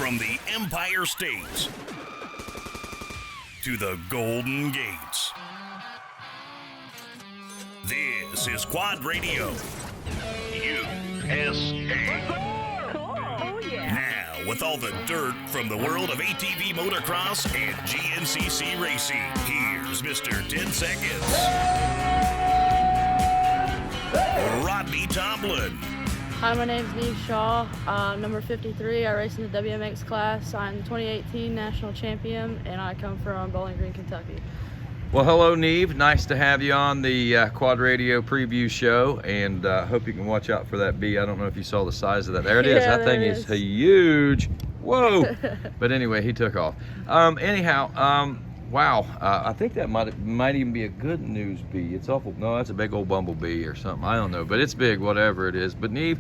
From the Empire State to the Golden Gates, this is Quad Radio USA. Cool. Oh, yeah. Now, with all the dirt from the world of ATV motocross and GNCC racing, here's Mr. 10 Seconds, Rodney Tomlin. Hi, my name's Niamh Shaw. I'm number 53. I race in the WMX class. I'm the 2018 national champion, and I come from Bowling Green, Kentucky. Well, hello, Niamh. Nice to have you on the Quad Radio preview show, and hope you can watch out for that bee. I don't know if you saw the size of that. There it is. Yeah, that thing is huge. Whoa. But anyway, he took off. Wow. I think that might even be a good news bee. It's awful. No, that's a big old bumblebee or something. I don't know, but it's big, whatever it is. But Niamh,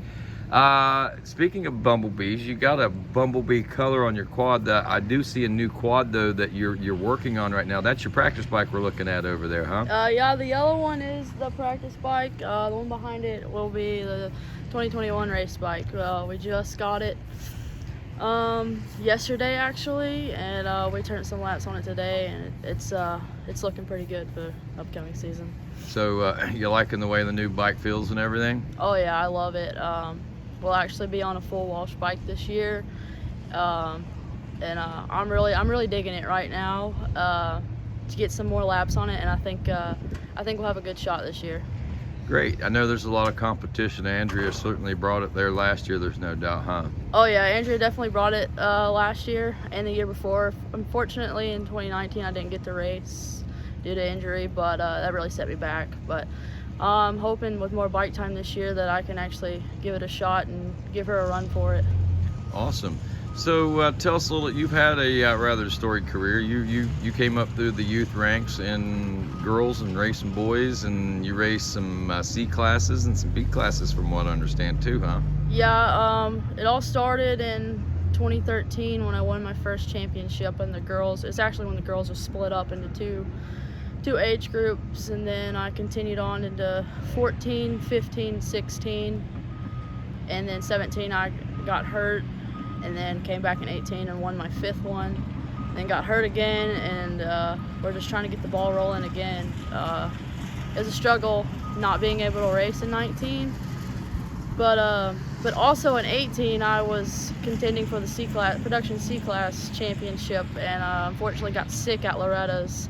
speaking of bumblebees, you got a bumblebee color on your quad. I do see a new quad though that you're working on right now. That's your practice bike we're looking at over there, huh? Yeah, the yellow one is the practice bike. The one behind it will be the 2021 race bike. We just got it yesterday actually, and we turned some laps on it today, and it's looking pretty good for the upcoming season. So you liking the way the new bike feels and everything? Oh yeah, I love it. We'll actually be on a full Walsh bike this year, and I'm really digging it right now to get some more laps on it, and I think we'll have a good shot this year. Great. I know there's a lot of competition. Andrea certainly brought it there last year, there's no doubt, huh? Oh yeah, Andrea definitely brought it last year and the year before. Unfortunately, in 2019, I didn't get to race due to injury, but that really set me back. But I'm hoping with more bike time this year that I can actually give it a shot and give her a run for it. Awesome. So tell us a little. You've had a rather storied career. You came up through the youth ranks in girls and racing boys, and you raced some C classes and some B classes, from what I understand too, huh? Yeah. It all started in 2013 when I won my first championship in the girls. It's actually when the girls were split up into two age groups, and then I continued on into 14, 15, 16, and then 17 I got hurt, and then came back in 18 and won my fifth one, then got hurt again, and we're just trying to get the ball rolling again. It was a struggle not being able to race in 19, but also in 18 I was contending for the C class, production C class championship, and unfortunately got sick at Loretta's,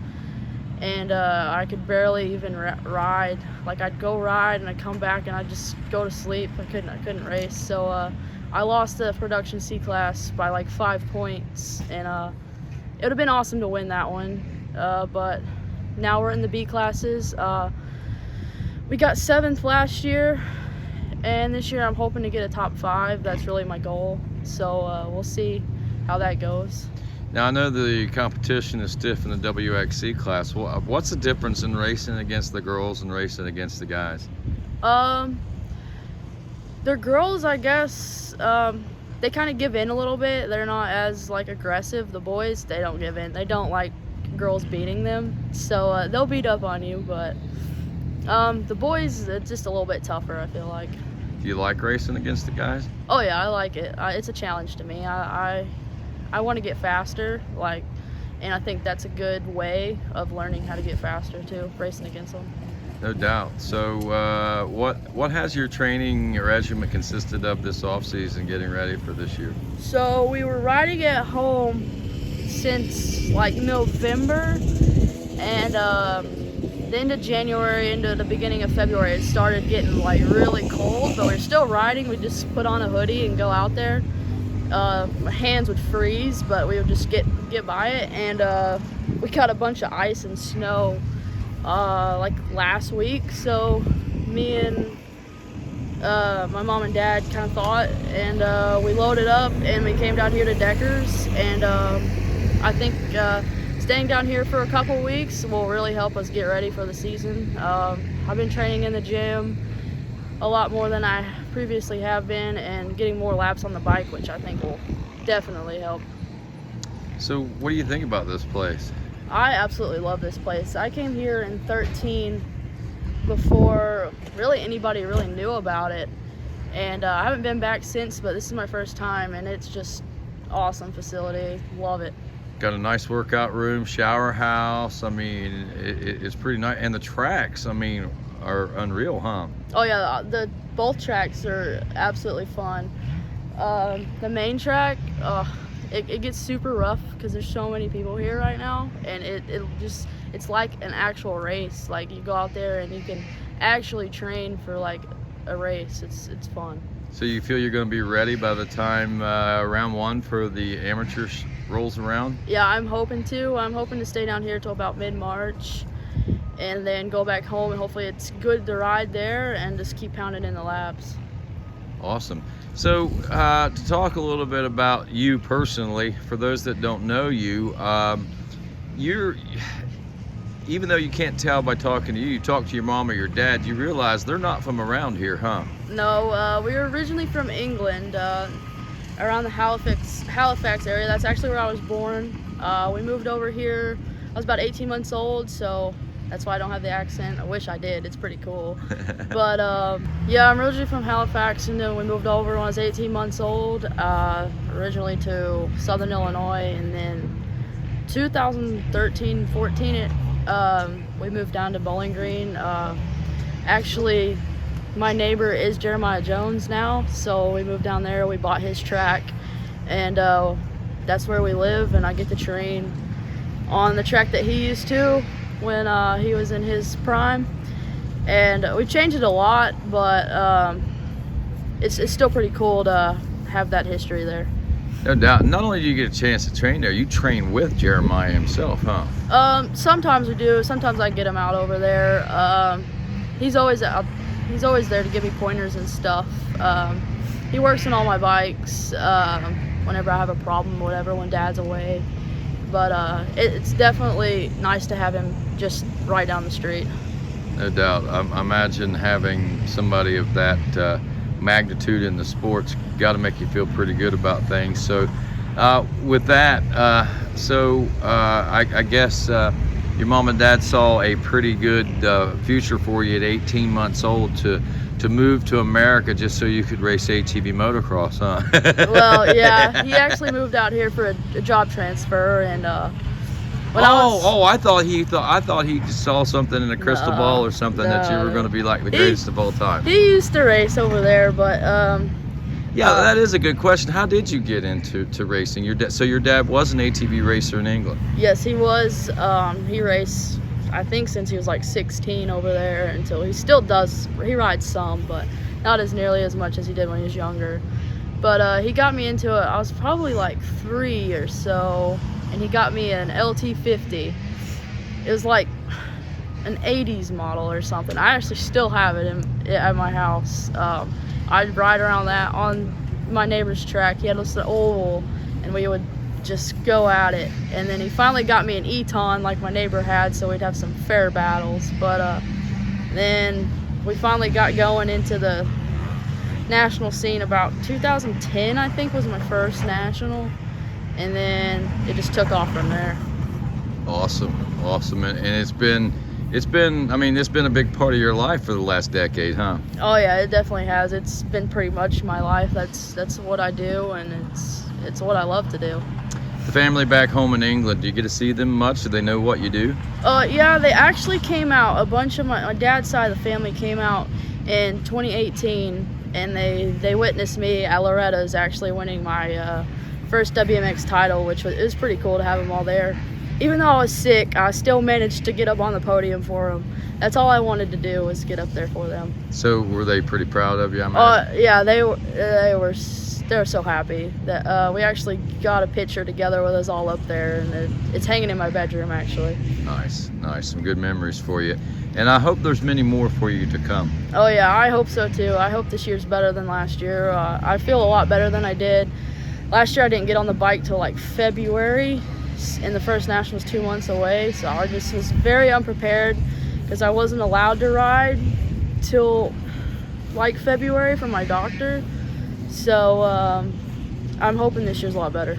and I could barely even ride. Like, I'd go ride and I'd come back and I'd just go to sleep. I couldn't race, so I lost the production C class by like 5 points, and it would have been awesome to win that one, but now we're in the B classes. We got 7th last year, and this year I'm hoping to get a top 5. That's really my goal, so we'll see how that goes. Now, I know the competition is stiff in the WXC class. What's the difference in racing against the girls and racing against the guys? The girls, I guess, they kind of give in a little bit. They're not as like aggressive. The boys, they don't give in. They don't like girls beating them, so they'll beat up on you. But the boys, it's just a little bit tougher, I feel like. Do you like racing against the guys? Oh yeah, I like it. It's a challenge to me. I want to get faster, and I think that's a good way of learning how to get faster too, racing against them. No doubt. So what has your training regimen consisted of this off season, getting ready for this year? So we were riding at home since like November, and the end of January into the beginning of February it started getting like really cold, but we're still riding. We just put on a hoodie and go out there. My hands would freeze, but we would just get by it, and we got a bunch of ice and snow like last week, so me and my mom and dad kind of thought, and we loaded up and we came down here to Deckers, and I think staying down here for a couple weeks will really help us get ready for the season. I've been training in the gym a lot more than I previously have been, and getting more laps on the bike, which I think will definitely help. So what do you think about this place? I absolutely love this place. I came here in 13 before really anybody really knew about it, and I haven't been back since, but this is my first time, and it's just awesome facility. Love it. Got a nice workout room, shower house. I mean, it's pretty nice. And the tracks, I mean, are unreal, huh? Oh yeah, both tracks are absolutely fun. The main track, it gets super rough because there's so many people here right now, and it's like an actual race. Like, you go out there and you can actually train for like a race. It's fun. So you feel you're going to be ready by the time round one for the amateurs rolls around? Yeah, I'm hoping to. I'm hoping to stay down here till about mid-March, and then go back home, and hopefully it's good to ride there and just keep pounding in the laps. Awesome. So to talk a little bit about you personally, for those that don't know you, even though you can't tell by talking to you, you talk to your mom or your dad, you realize they're not from around here, huh? No, we were originally from England, around the Halifax area. That's actually where I was born. We moved over here, I was about 18 months old, so that's why I don't have the accent. I wish I did, it's pretty cool. But yeah, I'm originally from Halifax, and then we moved over when I was 18 months old, originally to Southern Illinois, and then 2013-14 we moved down to Bowling Green. Actually, my neighbor is Jeremiah Jones now, so we moved down there. We bought his track, and that's where we live, and I get to train on the track that he used to when he was in his prime. And we've changed it a lot, but it's still pretty cool to have that history there. No doubt. Not only do you get a chance to train there, you train with Jeremiah himself, huh? Sometimes we do. Sometimes I get him out over there. He's always there to give me pointers and stuff. He works on all my bikes whenever I have a problem or whatever, when Dad's away. But it's definitely nice to have him just right down the street. No doubt. I imagine having somebody of that magnitude in the sport's got to make you feel pretty good about things. So with that, I guess your mom and dad saw a pretty good future for you at 18 months old to move to America just so you could race ATV motocross, huh? Well, yeah, he actually moved out here for a job transfer, and I thought he saw something in a crystal ball or something that you were going to be like the greatest of all time. He used to race over there, but yeah, that is a good question. How did you get into racing? So your dad was an ATV racer in England? Yes, he was. He raced, I think, since he was like 16 over there until he still does. He rides some, but not as nearly as much as he did when he was younger. But he got me into it. I was probably like 3 or so, and he got me an LT50. It was like an 80s model or something. I actually still have it at my house. I'd ride around that on my neighbor's track. He had this oval, and we would just go at it. And then he finally got me an Eton like my neighbor had, so we'd have some fair battles. But then we finally got going into the national scene about 2010, I think, was my first national. And then it just took off from there. Awesome. And it's been a big part of your life for the last decade, huh? Oh yeah, it definitely has. It's been pretty much my life. That's what I do, and it's what I love to do. The family back home in England, do you get to see them much? Do they know what you do? Yeah, they actually came out. A bunch of my dad's side of the family came out in 2018, and they witnessed me at Loretta's actually winning my first WMX title, which was pretty cool to have them all there. Even though I was sick, I still managed to get up on the podium for them. That's all I wanted to do, was get up there for them. So were they pretty proud of you? Yeah, they were so happy that we actually got a picture together with us all up there, and it's hanging in my bedroom actually. Nice, some good memories for you. And I hope there's many more for you to come. Oh yeah, I hope so too. I hope this year's better than last year. I feel a lot better than I did. Last year I didn't get on the bike till like February, and the first national was 2 months away, so I just was very unprepared because I wasn't allowed to ride till like February from my doctor. So I'm hoping this year's a lot better.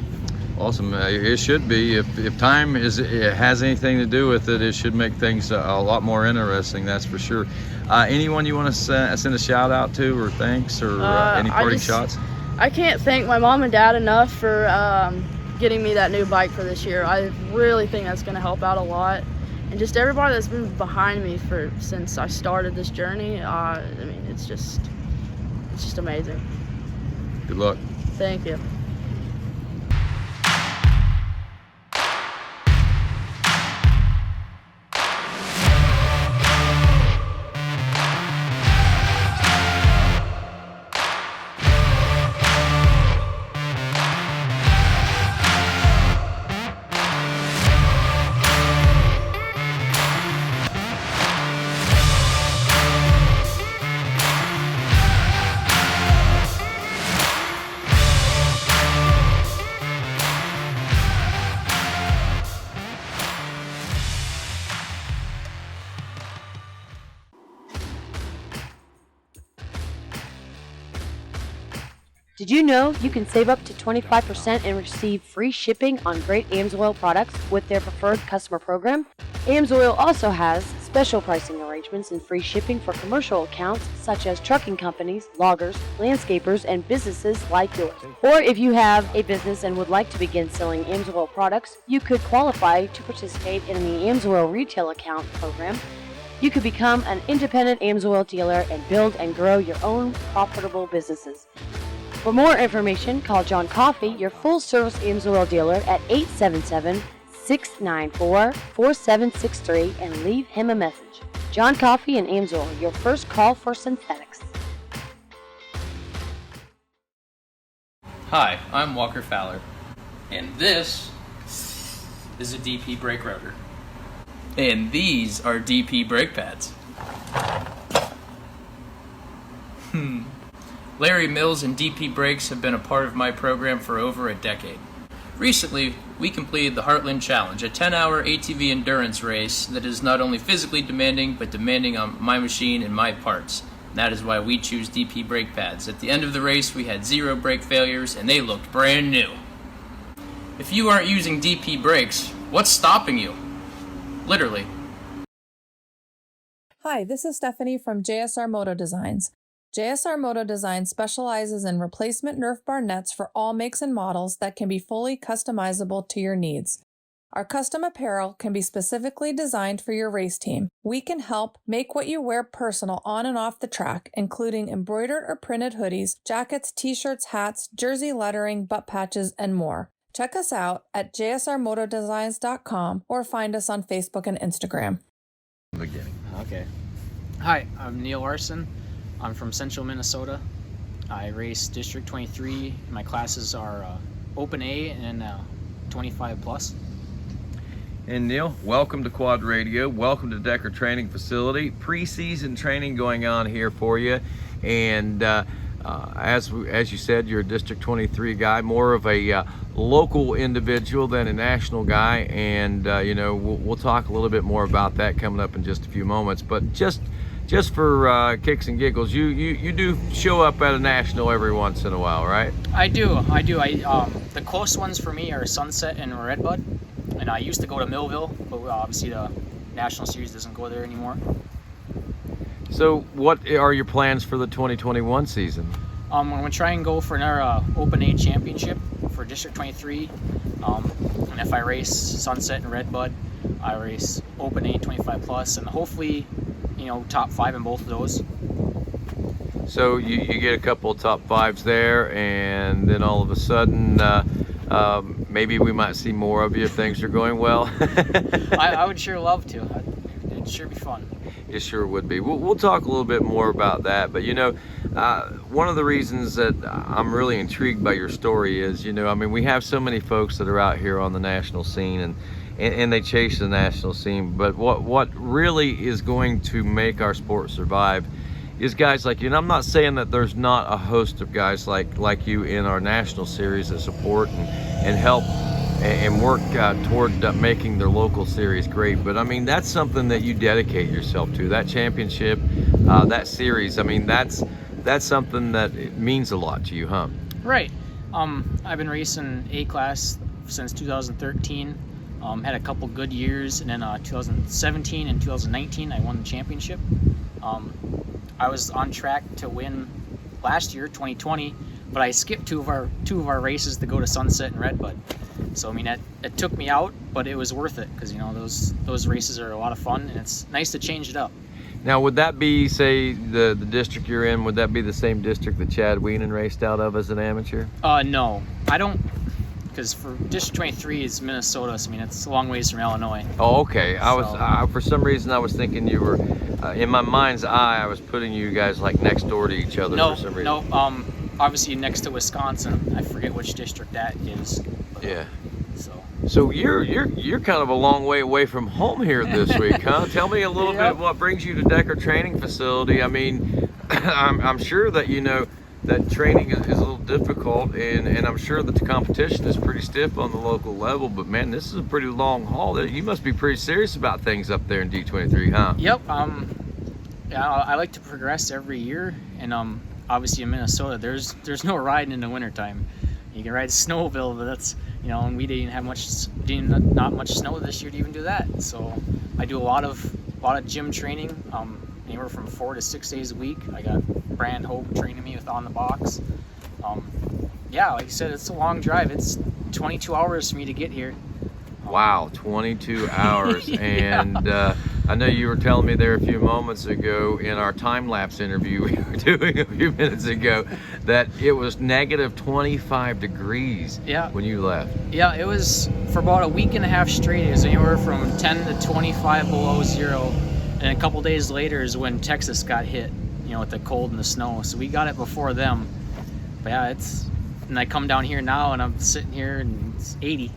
Awesome. It should be. If time has anything to do with it, it should make things a lot more interesting, that's for sure. Anyone you want to send a shout out to, or thanks, or any parting shots? I can't thank my mom and dad enough for getting me that new bike for this year. I really think that's going to help out a lot. And just everybody that's been behind me since I started this journey, I mean, it's just amazing. Good luck. Thank you. Did you know you can save up to 25% and receive free shipping on great AMSOIL products with their preferred customer program? AMSOIL also has special pricing arrangements and free shipping for commercial accounts such as trucking companies, loggers, landscapers, and businesses like yours. Or if you have a business and would like to begin selling AMSOIL products, you could qualify to participate in the AMSOIL retail account program. You could become an independent AMSOIL dealer and build and grow your own profitable businesses. For more information, call John Coffey, your full-service AMSOIL dealer, at 877-694-4763 and leave him a message. John Coffey and AMSOIL, your first call for synthetics. Hi, I'm Walker Fowler, and this is a DP brake rotor. And these are DP brake pads. Larry Mills and DP Brakes have been a part of my program for over a decade. Recently, we completed the Heartland Challenge, a 10-hour ATV endurance race that is not only physically demanding, but demanding on my machine and my parts. And that is why we choose DP brake pads. At the end of the race, we had 0 brake failures, and they looked brand new. If you aren't using DP brakes, what's stopping you? Literally. Hi, this is Stephanie from Jsr Moto Designs. Jsr Moto Designs specializes in replacement Nerf bar nets for all makes and models that can be fully customizable to your needs. Our custom apparel can be specifically designed for your race team. We can help make what you wear personal on and off the track, including embroidered or printed hoodies, jackets, t-shirts, hats, jersey lettering, butt patches, and more. Check us out at jsrmotodesigns.com or find us on Facebook and Instagram. Beginning. Okay. Hi, I'm Neil Larson. I'm from Central Minnesota. I race District 23. My classes are Open A and 25 plus. And Neil, welcome to Quad Radio. Welcome to Decker Training Facility. Pre-season training going on here for you. And as you said, you're a District 23 guy, more of a local individual than a national guy. And we'll talk a little bit more about that coming up in just a few moments. But just for kicks and giggles, you do show up at a national every once in a while, right? I do. The close ones for me are Sunset and Redbud. And I used to go to Millville, but obviously the National Series doesn't go there anymore. So what are your plans for the 2021 season? I'm going to try and go for another Open A championship for District 23. And if I race Sunset and Redbud, I race Open A 25 plus, and hopefully, top 5 in both of those. So you get a couple of top 5s there, and then all of a sudden, maybe we might see more of you if things are going well. I would sure love to. It'd sure be fun. It sure would be. We'll talk a little bit more about that. But one of the reasons that I'm really intrigued by your story is, we have so many folks that are out here on the national scene and they chase the national scene. But what really is going to make our sport survive is guys like you. And I'm not saying that there's not a host of guys like you in our national series that support and help and work toward making their local series great. But that's something that you dedicate yourself to. That championship, that series. That's something that it means a lot to you, huh? Right. I've been racing A class since 2013. Had a couple good years, and then 2017 and 2019 I won the championship. I was on track to win last year, 2020, but I skipped two of our races to go to Sunset and Redbud. So I mean, it took me out, but it was worth it because, you know, those races are a lot of fun, and it's nice to change it up. Now, would that be, say, the district you're in, would that be the same district that Chad Weenan raced out of as an amateur? No, I don't, because for District 23 is Minnesota, so I mean, it's a long ways from Illinois. Oh, okay. So, for some reason, I was thinking you were, in my mind's eye, I was putting you guys like next door to each other for some reason. No, obviously next to Wisconsin. I forget which district that is. But, yeah. So you're kind of a long way away from home here this week, huh? Tell me a little bit what brings you to Decker Training Facility. I mean, I'm sure that you know that training is a little difficult, and I'm sure that the competition is pretty stiff on the local level. But man, this is a pretty long haul. You must be pretty serious about things up there in D23, huh? Yep. Yeah, I like to progress every year, and obviously in Minnesota, there's no riding in the wintertime. You can ride snowmobile, but that's, you know, and we didn't have not much snow this year to even do that. So I do a lot of gym training, anywhere from 4 to 6 days a week. I got Brand Hope training me with On the Box. Yeah, like I said, it's a long drive. It's 22 hours for me to get here. Wow, 22 hours. Yeah. And I know you were telling me there a few moments ago in our time-lapse interview we were doing a few minutes ago that it was negative 25 degrees when you left. Yeah, it was for about a week and a half straight. It was anywhere from 10 to 25 below zero. And a couple days later is when Texas got hit, you know, with the cold and the snow. So we got it before them. But yeah, and I come down here now and I'm sitting here and it's 80.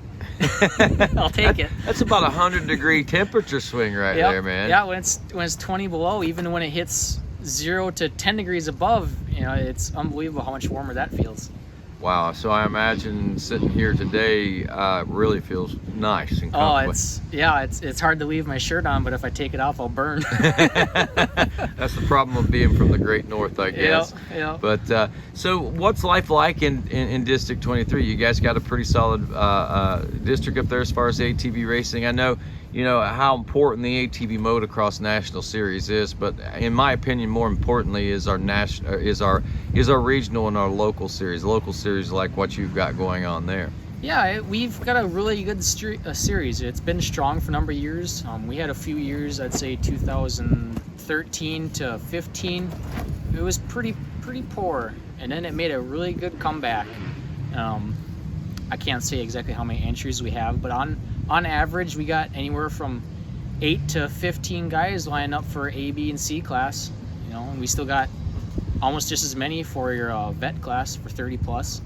I'll take it. That's about 100-degree temperature swing right there, man. Yeah, when it's 20 below, even when it hits 0 to 10 degrees above, you know, it's unbelievable how much warmer that feels. Wow, so I imagine sitting here today really feels nice and comfortable. It's hard to leave my shirt on, but if I take it off, I'll burn. That's the problem of being from the Great North, I guess. Yeah. But so what's life like in District 23? You guys got a pretty solid district up there as far as ATV racing. I know, you know, how important the ATV Motocross National Series is, but in my opinion, more importantly, is our regional and our local series. Local series like what you've got going on there. Yeah, we've got a really good series. It's been strong for a number of years. We had a few years, I'd say 2013 to 15. It was pretty poor, and then it made a really good comeback. I can't say exactly how many entries we have, but on average, we got anywhere from 8 to 15 guys lining up for A, B, and C class. You know, and we still got almost just as many for your vet class for 30 plus.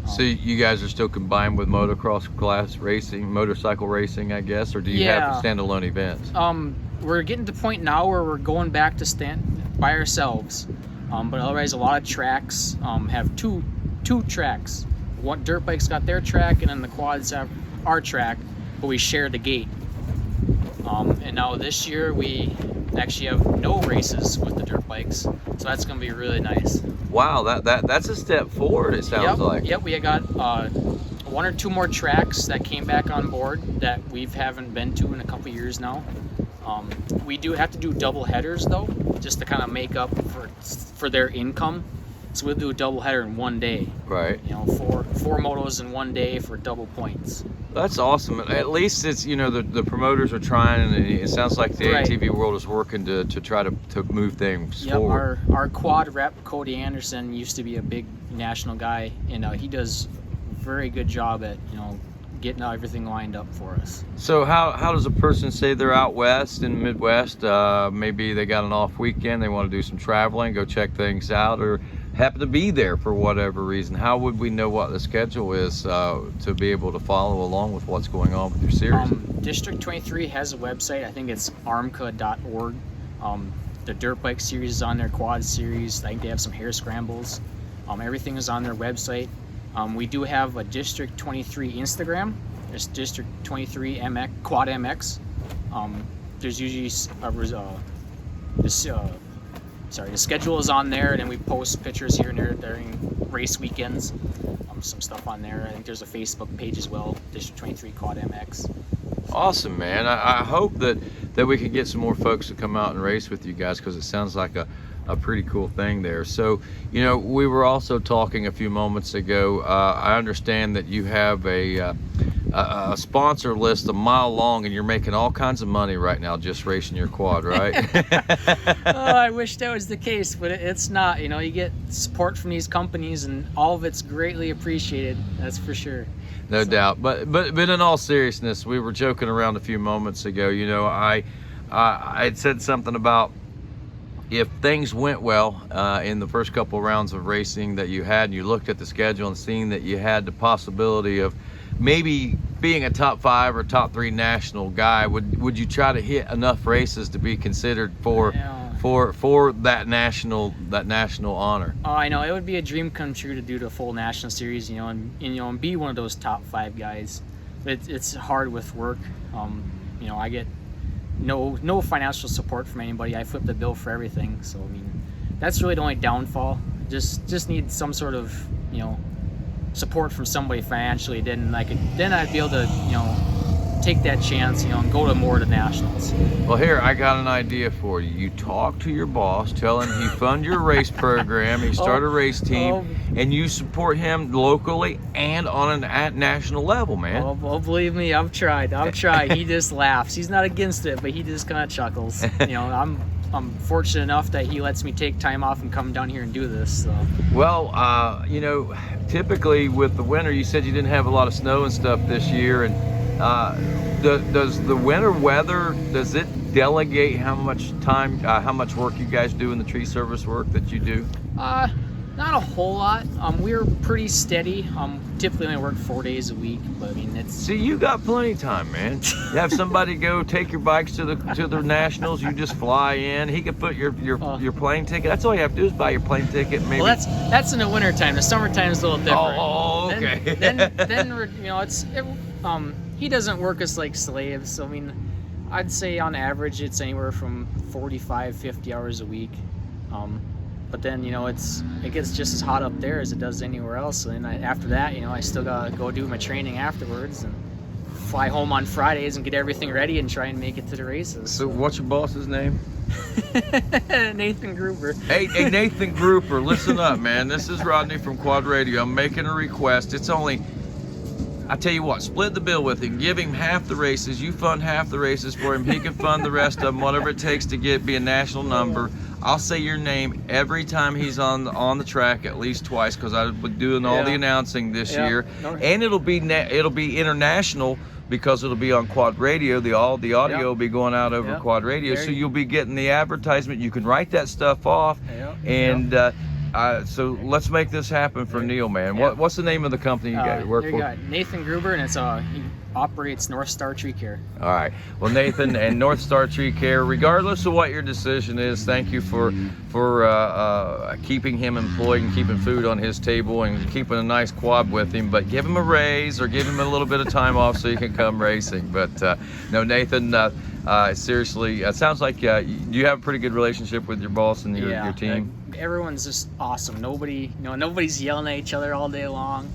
So you guys are still combined with motocross class racing, motorcycle racing, I guess, or do you have standalone events? We're getting to the point now where we're going back to stand by ourselves. But otherwise, a lot of tracks have two tracks. One dirt bikes got their track, and then the quads have our track, but we share the gate. And now this year we actually have no races with the dirt bikes, so that's going to be really nice. Wow, that's a step forward, it sounds like. Yep, we got 1 or 2 more tracks that came back on board that we haven't been to in a couple years now. We do have to do double headers though, just to kind of make up for their income. So we'll do a double header in one day. Right. You know, four motos in one day for double points. That's awesome. At least it's, you know, the promoters are trying, and it sounds like the ATV world is working to try to move things forward. Our quad rep, Cody Anderson, used to be a big national guy, and he does a very good job at, you know, getting everything lined up for us. So how does a person say they're out west in the Midwest, maybe they got an off weekend, they want to do some traveling, go check things out, or happen to be there for whatever reason? How would we know what the schedule is to be able to follow along with what's going on with your series? District 23 has a website. I think it's armca.org. The dirt bike series is on their, quad series. I think they have some hare scrambles. Everything is on their website. We do have a District 23 Instagram. There's District 23 MX, Quad MX. There's usually the schedule is on there, and then we post pictures here and there during race weekends. Some stuff on there. I think there's a Facebook page as well, District 23 Quad MX. Awesome, man. I hope that we can get some more folks to come out and race with you guys, because it sounds like a pretty cool thing there. So, you know, we were also talking a few moments ago. I understand that you have a sponsor list a mile long, and you're making all kinds of money right now just racing your quad, right? Oh, I wish that was the case, but it's not. You know, you get support from these companies, and all of it's greatly appreciated. That's for sure. No doubt. But in all seriousness, we were joking around a few moments ago. You know, I had said something about if things went well in the first couple of rounds of racing that you had, and you looked at the schedule and seen that you had the possibility of maybe being a top 5 or top 3 national guy, would you try to hit enough races to be considered for that national honor? Oh, I know it would be a dream come true to do the full national series, you know, and be one of those top 5 guys. But it's hard with work. You know, I get no financial support from anybody. I flip the bill for everything, so I mean, that's really the only downfall. Just need some sort of, you know, support from somebody financially. Then I'd be able to, you know, take that chance, you know, and go to more of the nationals. Well, here, I got an idea for you. You talk to your boss, tell him he fund your race program, he start a race team, and you support him locally and on an national level, man. Well, believe me, I've tried. He just laughs. He's not against it, but he just kind of chuckles. You know, I'm fortunate enough that he lets me take time off and come down here and do this. So. Well, you know, typically with the winter, you said you didn't have a lot of snow and stuff this year, and does the winter weather, does it delegate how much time, how much work you guys do in the tree service work that you do? Not a whole lot. We're pretty steady. Typically only work 4 days a week, but I mean, it's... See, you got plenty of time, man. You have somebody go take your bikes to the nationals, you just fly in. He could put your plane ticket. That's all you have to do is buy your plane ticket. Maybe. Well, that's in the winter time. The summertime is a little different. Oh, okay. Then we're, you know, he doesn't work us like slaves. So I mean, I'd say on average it's anywhere from 45, 50 hours a week. But then, you know, it gets just as hot up there as it does anywhere else. And then after that, you know, I still gotta go do my training afterwards and fly home on Fridays and get everything ready and try and make it to the races. So what's your boss's name? Nathan Gruber. Hey, Nathan Gruber, listen up, man. This is Rodney from Quad Radio. I'm making a request. It's only, I tell you what, split the bill with him. Give him half the races. You fund half the races for him. He can fund the rest of them, whatever it takes to be a national number. I'll say your name every time he's on the track, at least twice, because I've been doing all the announcing this year, and it'll be international because it'll be on Quad Radio. The audio will be going out over Quad Radio, so you'll be getting the advertisement. You can write that stuff off, and so let's make this happen for Neil, man. What's the name of the company you got work for? Got Nathan Gruber, and it's he operates North Star Tree Care. All right. Well, Nathan and North Star Tree Care, regardless of what your decision is, thank you for keeping him employed and keeping food on his table and keeping a nice quad with him. But give him a raise or give him a little bit of time off so he can come racing. But no, Nathan, seriously, it sounds like you have a pretty good relationship with your boss and your team. Everyone's just awesome. Nobody's yelling at each other all day long.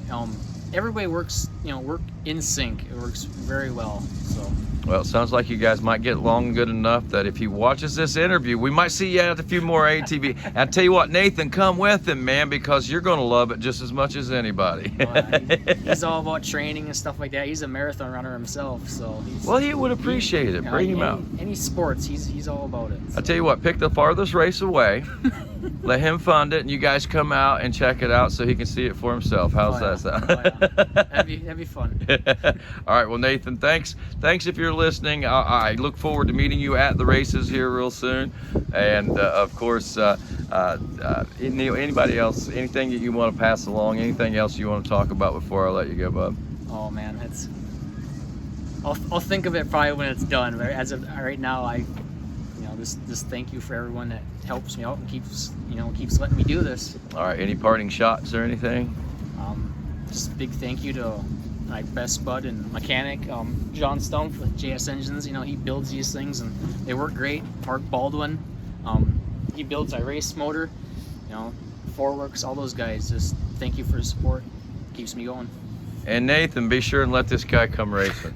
Everybody works, work in sync. It works very well. So. Well, it sounds like you guys might get along good enough that if he watches this interview, we might see you at a few more ATV. And I tell you what, Nathan, come with him, man, because you're going to love it just as much as anybody. He's all about training and stuff like that. He's a marathon runner himself, so. Well, he would appreciate it. Bring him out. Any sports, he's all about it. So. I tell you what, pick the farthest race away. Let him fund it, and you guys come out and check it out so he can see it for himself. How's that sound? That'd be fun. All right, well, Nathan, thanks if you're listening. I look forward to meeting you at the races here real soon. And of course, Neil, anybody else, anything that you want to pass along, anything else you want to talk about before I let you go, bub? Oh man, I'll think of it probably when it's done. But as of right now, just thank you for everyone that helps me out and keeps letting me do this. All right, any parting shots or anything? Just a big thank you to my best bud and mechanic, John Stumpf with JS Engines. He builds these things and they work great. Mark Baldwin, he builds my race motor. Forworks, all those guys. Just thank you for the support. Keeps me going. And Nathan, be sure and let this guy come racing.